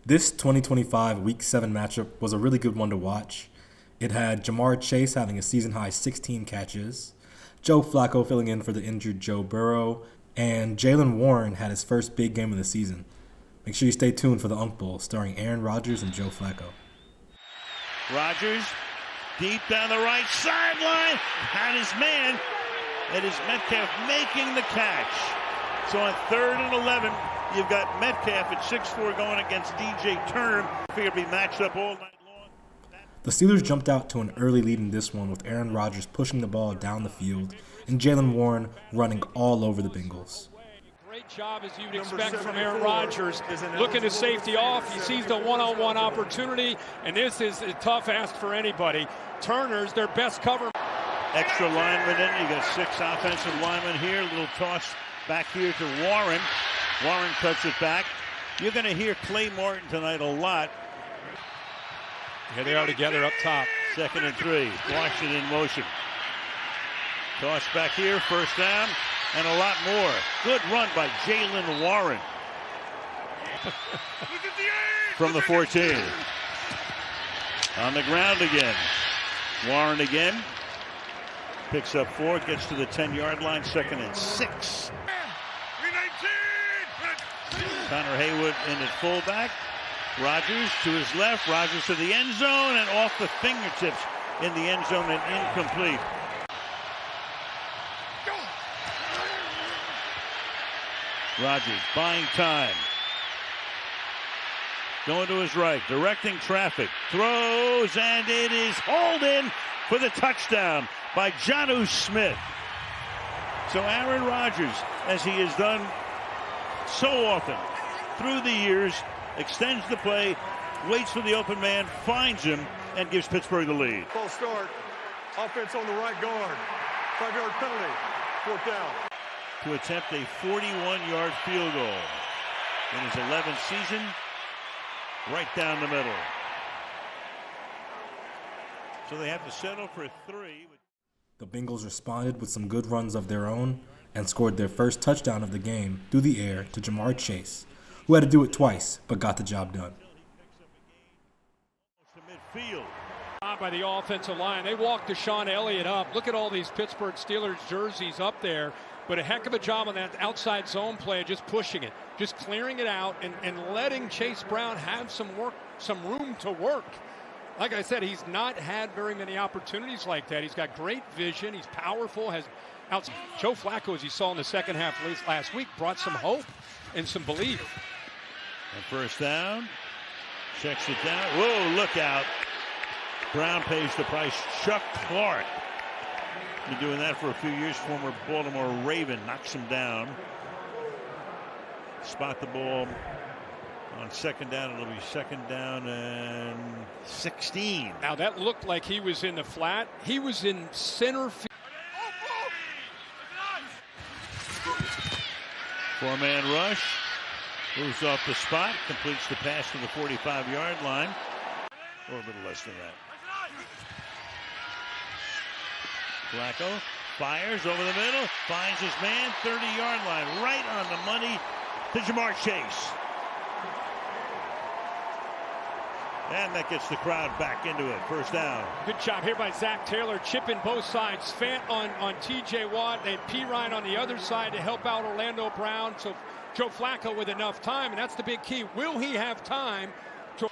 This 2025 Week 7 matchup was a really good one to watch. It had Jamar Chase having a season-high 16 catches, Joe Flacco filling in for the injured Joe Burrow, and Jaylen Warren had his first big game of the season. Make sure you stay tuned for the Unk Bowl, starring Aaron Rodgers and Joe Flacco. Rodgers, deep down the right sideline, had his man. It is Metcalf making the catch. So on 3rd and 11, you've got Metcalf at 6'4" going against DJ Turner. Figure to be matched up all night long. The Steelers jumped out to an early lead in this one with Aaron Rodgers pushing the ball down the field and Jaylen Warren running all over the Bengals. Great job, as you'd expect from Aaron Rodgers. Looking to safety off, he sees the one-on-one opportunity, and this is a tough ask for anybody. Turner's their best cover. Extra lineman in, you got 6 offensive linemen here. Little toss back here to Warren. Warren cuts it back. You're going to hear Clay Morton tonight a lot. Here they are together up top. 2nd and 3. Washington in motion. Toss back here, first down, and a lot more. Good run by Jaylen Warren. From the 14. On the ground again. Warren again. Picks up 4, gets to the 10-yard line, 2nd and 6. Connor Haywood in at fullback. Rodgers to his left. Rodgers to the end zone and off the fingertips in the end zone and incomplete. Rodgers buying time. Going to his right, directing traffic. Throws, and it is hauled in for the touchdown by Jonnu Smith. So Aaron Rodgers, as he has done so often through the years, extends the play, waits for the open man, finds him, and gives Pittsburgh the lead. False start. Offense on the right guard. 5-yard penalty. 4th down. To attempt a 41-yard field goal in his 11th season, right down the middle. So they have to settle for 3. The Bengals responded with some good runs of their own and scored their first touchdown of the game through the air to Jamar Chase, who had to do it twice but got the job done. By the offensive line. They walked Deshaun Elliott up. Look at all these Pittsburgh Steelers jerseys up there. But a heck of a job on that outside zone play, just pushing it, just clearing it out and letting Chase Brown have some room to work. Like I said, he's not had very many opportunities like that. He's got great vision. He's powerful. Joe Flacco, as you saw in the second half last week, brought some hope and some belief. And first down. Checks it down. Whoa, look out. Brown pays the price. Chuck Clark. Been doing that for a few years. Former Baltimore Raven knocks him down. Spot the ball on 2nd down. It'll be 2nd down and 16. Now that looked like he was in the flat. He was in center field. 4-man rush. Moves off the spot. Completes the pass to the 45-yard line. Or a little less than that. Flacco fires over the middle, finds his man, 30-yard line, right on the money to Jamar Chase. And that gets the crowd back into it. First down. Good job here by Zach Taylor, chipping both sides. Fant on T.J. Watt, and P. Ryan on the other side to help out Orlando Brown. So Joe Flacco with enough time, and that's the big key. Will he have time to...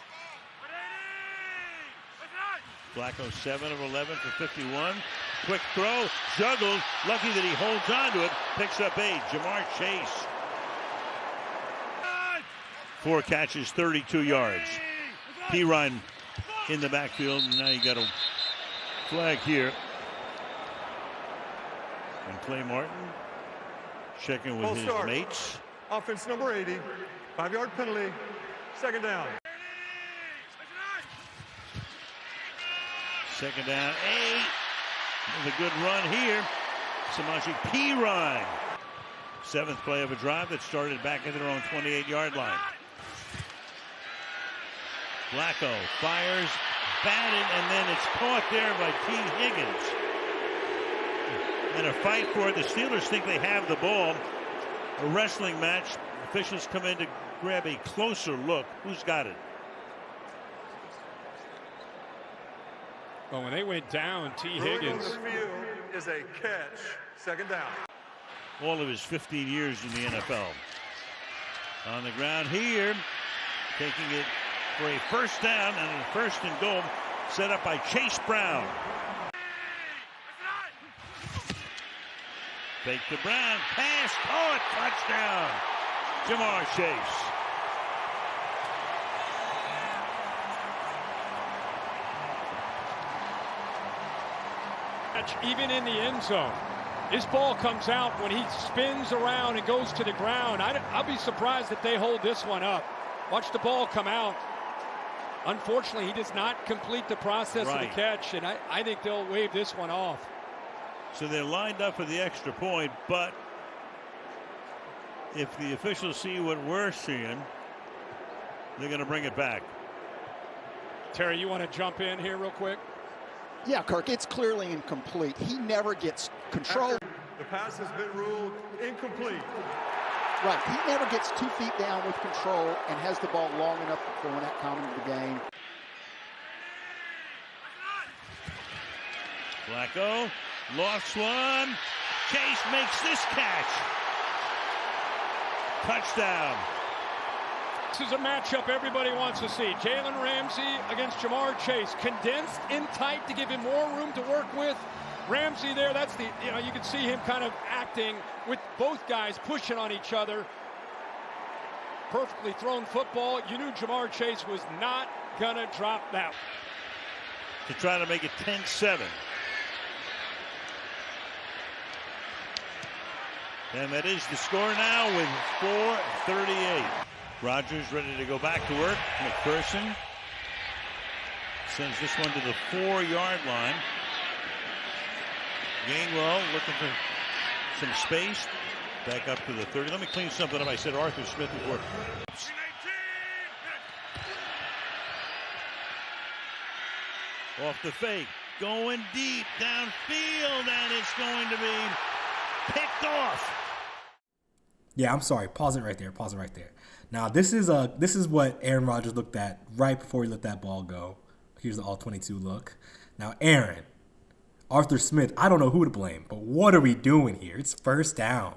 Flacco 7 of 11 for 51. Quick throw, juggled, lucky that he holds on to it, picks up 8. Jamar Chase. 4 catches, 32 yards. P. Ryan in the backfield, and now you got a flag here. And Clay Morton checking with his mates. Offense number 80. 5-yard penalty. 2nd down. 2nd down, 8. There's a good run here. Samaje P. Ryan. 7th play of a drive that started back at their own 28-yard line. Flacco fires, batted, and then it's caught there by T. Higgins. And a fight for it. The Steelers think they have the ball. A wrestling match. Officials come in to grab a closer look. Who's got it? Well, when they went down, T. Rolling Higgins. on the field is a catch. Second down. All of his 15 years in the NFL. On the ground here, taking it for a first down and a first and goal set up by Chase Brown. Fake to Brown, pass, caught, touchdown. Jamar Chase. Even in the end zone. His ball comes out when he spins around and goes to the ground. I'll be surprised if they hold this one up. Watch the ball come out. Unfortunately, he does not complete the process of the catch, and I think they'll wave this one off. So they're lined up for the extra point, but if the officials see what we're seeing, they're going to bring it back. Terry, you want to jump in here real quick? Yeah, Kirk, it's clearly incomplete. He never gets control. The pass has been ruled incomplete. Right, he never gets 2 feet down with control and has the ball long enough for when that comment of the game. Flacco lost one. Chase makes this catch. Touchdown. This is a matchup everybody wants to see. Jalen Ramsey against Jamar Chase. Condensed in tight to give him more room to work with. Ramsey there, that's the, you can see him kind of acting with both guys pushing on each other. Perfectly thrown football. You knew Jamar Chase was not going to drop that. To try to make it 10-7. And that is the score now with 4:38. Rodgers ready to go back to work. McPherson sends this one to the 4-yard line. Gainwell looking for some space. Back up to the 30. Let me clean something up. I said Arthur Smith before. Off the fake. Going deep downfield, and it's going to be picked off. Yeah, I'm sorry. Pause it right there. Now, this is what Aaron Rodgers looked at right before he let that ball go. Here's the all-22 look. Now, Aaron, Arthur Smith, I don't know who to blame, but what are we doing here? It's first down.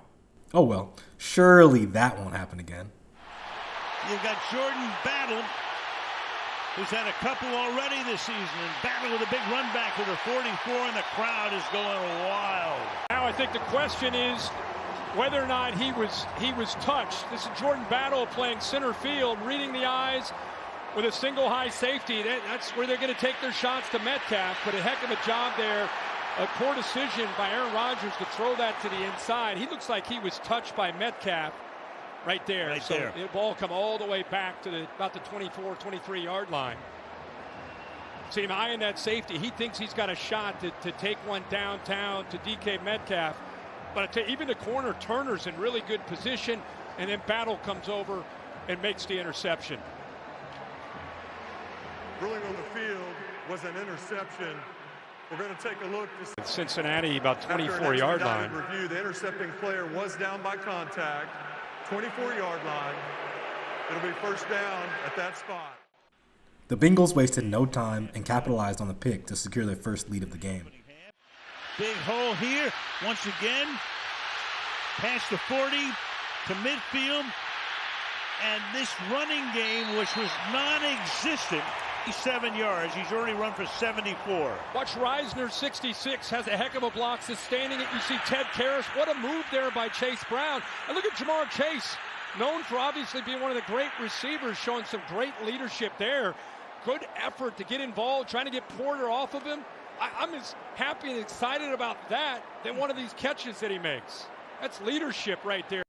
Oh, well, surely that won't happen again. You've got Jordan Battle, who's had a couple already this season, and Battle with a big run back to the 44, and the crowd is going wild. Now I think the question is whether or not he was touched. This is Jordan Battle playing center field, reading the eyes with a single high safety. That's where they're going to take their shots to Metcalf, but a heck of a job there. A poor decision by Aaron Rodgers to throw that to the inside. He looks like he was touched by Metcalf right there. So the ball come all the way back to about the 24, 23-yard line. See him eyeing that safety. He thinks he's got a shot to take one downtown to DK Metcalf. But even the corner, Turner's in really good position, and then Battle comes over and makes the interception. Ruling on the field was an interception. We're going to take a look. Cincinnati about 24-yard line. Review, the intercepting player was down by contact, 24-yard line. It'll be first down at that spot. The Bengals wasted no time and capitalized on the pick to secure their first lead of the game. Big hole here. Once again, past the 40 to midfield. And this running game, which was non-existent, 7 yards. He's already run for 74. Watch Reisner, 66, has a heck of a block sustaining it. You see Ted Karras. What a move there by Chase Brown. And look at Jamar Chase, known for obviously being one of the great receivers, showing some great leadership there. Good effort to get involved, trying to get Porter off of him. I'm as happy and excited about that than one of these catches that he makes. That's leadership right there.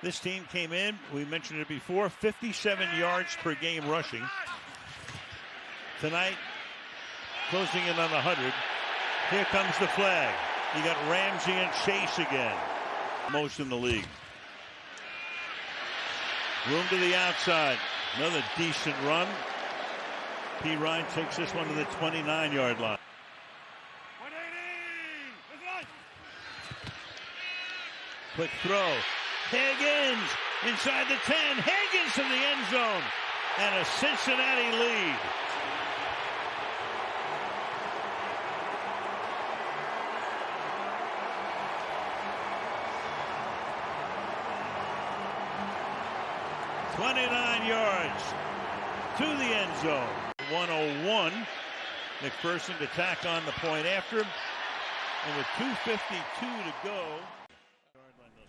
This team came in, we mentioned it before, 57 yards per game rushing. Tonight, closing in on 100. Here comes the flag. You got Ramsey and Chase again. Most in the league. Room to the outside. Another decent run. P. Ryan takes this one to the 29-yard line. Quick throw. Higgins inside the 10. Higgins to the end zone. And a Cincinnati lead. "29 yards to the end zone." 101. McPherson to tack on the point after him. And with 2:52 to go.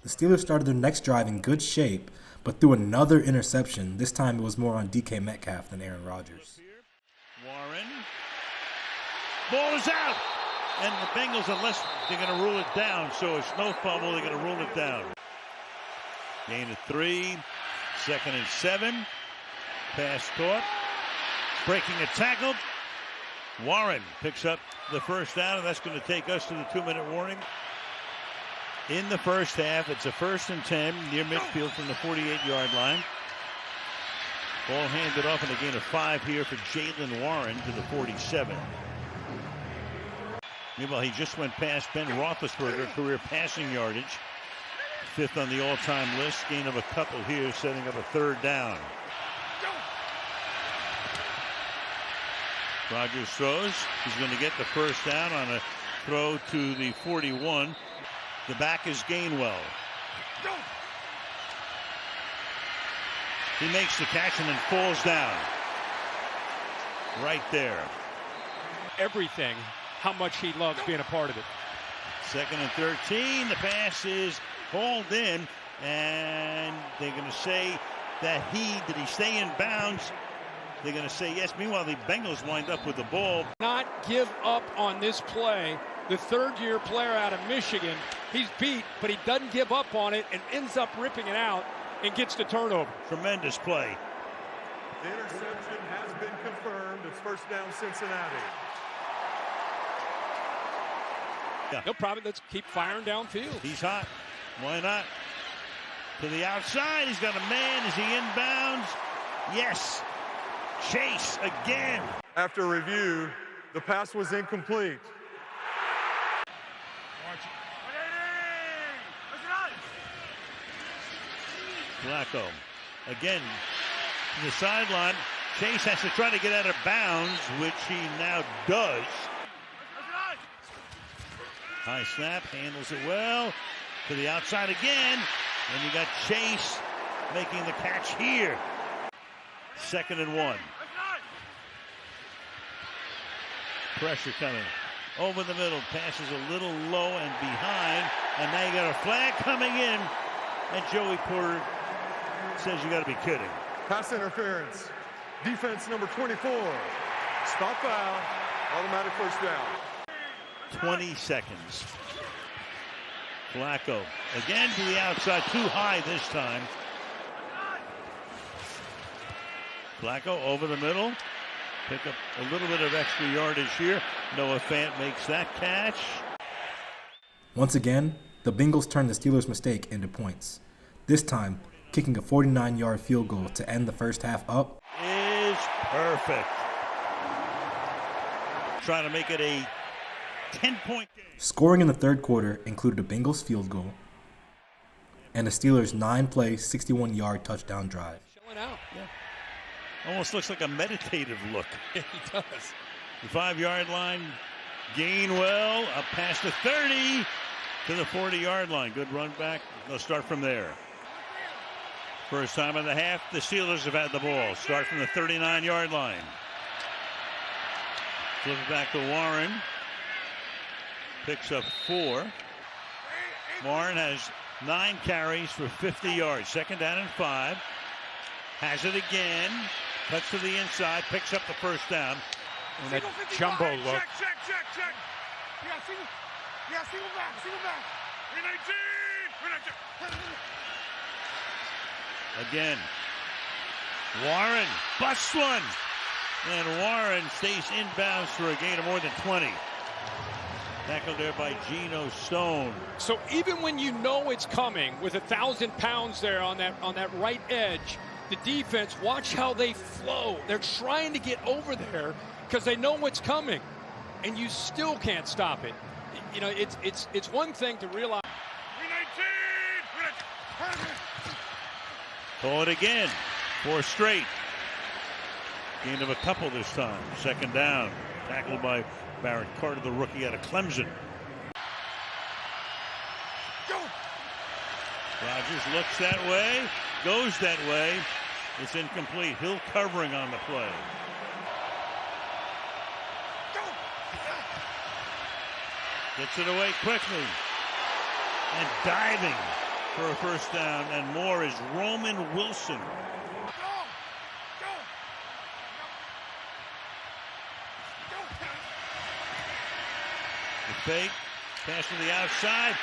The Steelers started their next drive in good shape, but threw another interception. This time it was more on DK Metcalf than Aaron Rodgers. Warren. Ball is out. And the Bengals, unless they're going to rule it down, so it's no fumble, they're going to rule it down. Gain of 3. 2nd and 7. Pass caught. Breaking a tackle. Warren picks up the first down, and that's going to take us to the 2-minute warning. In the first half, it's a 1st and 10 near midfield from the 48-yard line. Ball handed off, and a gain of 5 here for Jaylen Warren to the 47. Meanwhile, he just went past Ben Roethlisberger, career passing yardage. 5th on the all-time list. Gain of a couple here, setting up a 3rd down. Rodgers throws. He's going to get the first down on a throw to the 41. The back is Gainwell. He makes the catch and then falls down. Right there. Everything, how much he loves being a part of it. 2nd and 13. The pass is hauled in, and they're going to say that did he stay in bounds? They're going to say yes. Meanwhile, the Bengals wind up with the ball. Not give up on this play. The 3rd-year player out of Michigan, he's beat, but he doesn't give up on it and ends up ripping it out and gets the turnover. Tremendous play. The interception has been confirmed. It's 1st down Cincinnati. Yeah. No problem. Let's keep firing downfield. He's hot. Why not? To the outside. He's got a man. Is he inbounds? Yes. Chase again. After review, the pass was incomplete. Flacco again to the sideline. Chase has to try to get out of bounds, which he now does. High snap, handles it well. To the outside again. And you got Chase making the catch here. 2nd and 1. Pressure coming. Over the middle. Passes a little low and behind. And now you got a flag coming in. And Joey Porter says you got to be kidding. Pass interference. Defense number 24. Stop foul. Automatic 1st down. 20 seconds. Flacco again to the outside. Too high this time. Flacco over the middle. Pick up a little bit of extra yardage here. Noah Fant makes that catch. Once again, the Bengals turned the Steelers' mistake into points. This time, kicking a 49-yard field goal to end the first half up is perfect. Trying to make it a 10-point game. Scoring in the 3rd quarter included a Bengals field goal and the Steelers' 9-play, 61-yard touchdown drive. Showing out. Yeah. Almost looks like a meditative look. Yeah, he does. The 5-yard line. Gainwell up past the 30 to the 40-yard line. Good run back. They'll start from there. First time in the half, the Steelers have had the ball. Start from the 39-yard line. Flip it back to Warren. Picks up 4. Warren has 9 carries for 50 yards. 2nd down and 5. Has it again. Cuts to the inside. Picks up the first down. And that jumbo look. Check. Yeah, single back. Again. Warren busts one. And Warren stays inbounds for a gain of more than 20. Tackled there by Geno Stone. So even when you know it's coming with 1,000 pounds there on that right edge, the defense, watch how they flow. They're trying to get over there because they know what's coming, and you still can't stop it. You know, it's one thing to realize. Call it again. 4 straight. Gain of a couple this time. Second down. Tackled by Barrett Carter, the rookie out of Clemson. Rodgers looks that way, goes that way. It's incomplete. Hill covering on the play. Gets it away quickly. And diving for a first down. And more is Roman Wilson. The fake, pass to the outside,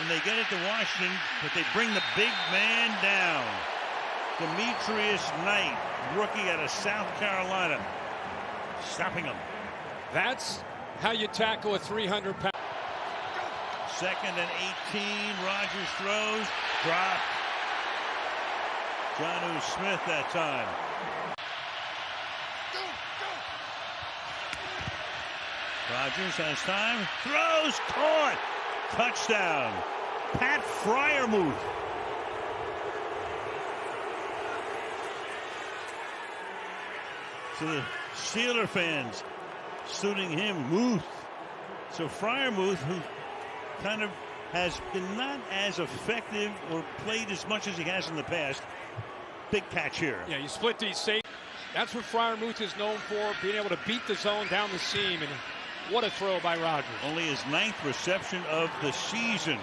and they get it to Washington, but they bring the big man down. Demetrius Knight, rookie out of South Carolina, stopping him. That's how you tackle a 300-pound. Second and 18, Rodgers throws, dropped. Jonnu Smith that time. Rodgers has time, throws, caught, touchdown. Pat Freiermuth. So the Steeler fans suiting him, Muth. So Freiermuth, who kind of has been not as effective or played as much as he has in the past. Big catch here. Yeah, you split these safeties. That's what Freiermuth is known for, being able to beat the zone down the seam. And what a throw by Rodgers. Only his 9th reception of the season.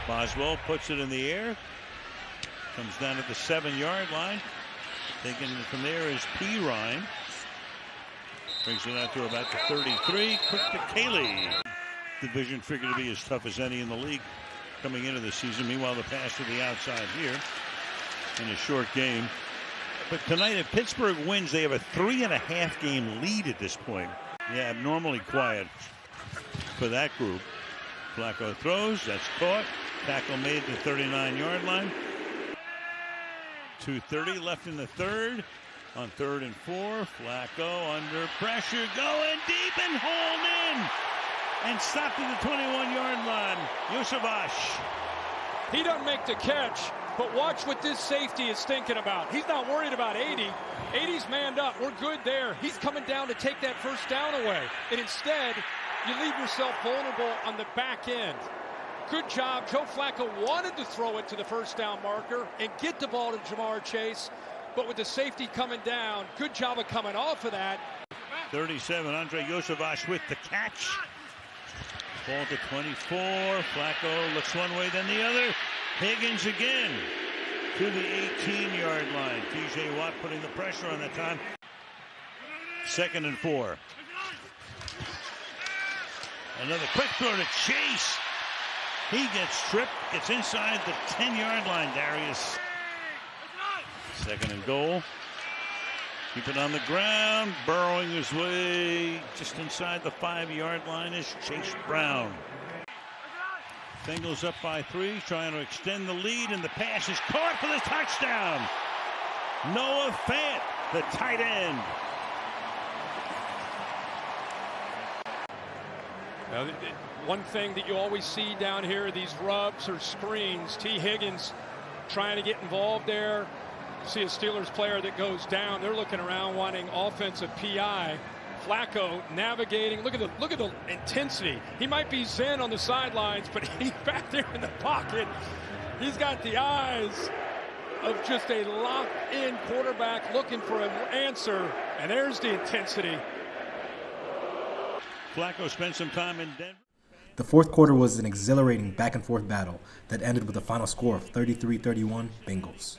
Boswell puts it in the air. Comes down at the 7-yard line. Taking it from there is P. Ryan. Brings it out to about the 33. Quick to Cayley. Division figured to be as tough as any in the league coming into the season. Meanwhile, the pass to the outside here in a short game. But tonight, if Pittsburgh wins, they have a 3.5 game lead at this point. Yeah, abnormally quiet for that group. Flacco throws. That's caught. Tackle made at the 39-yard line. 2:30 left in the third. On 3rd and 4, Flacco under pressure, going deep and hauled in. And stopped at the 21-yard line. Yosevash. He doesn't make the catch, but watch what this safety is thinking about. He's not worried about 80. 80's manned up. We're good there. He's coming down to take that first down away. And instead, you leave yourself vulnerable on the back end. Good job. Joe Flacco wanted to throw it to the first down marker and get the ball to Jamar Chase. But with the safety coming down, good job of coming off of that. 37, Andre Yosevash with the catch. Ball to 24. Flacco looks one way, then the other. Higgins again to the 18-yard line. TJ Watt putting the pressure on that time. 2nd and 4. Another quick throw to Chase. He gets stripped, gets inside the 10-yard line, Darius. 2nd and goal. Keep it on the ground. Burrowing his way just inside the 5-yard line is Chase Brown. Bengals up by 3, trying to extend the lead, and the pass is caught for the touchdown. Noah Fant, the tight end. Now, one thing that you always see down here, these rubs or screens. T. Higgins trying to get involved there. See a Steelers player that goes down. They're looking around wanting offensive PI. Flacco navigating. Look at the intensity. He might be zen on the sidelines, but he's back there in the pocket. He's got the eyes of just a locked-in quarterback looking for an answer, and there's the intensity. Flacco spent some time in Denver. The fourth quarter was an exhilarating back-and-forth battle that ended with a final score of 33-31 Bengals.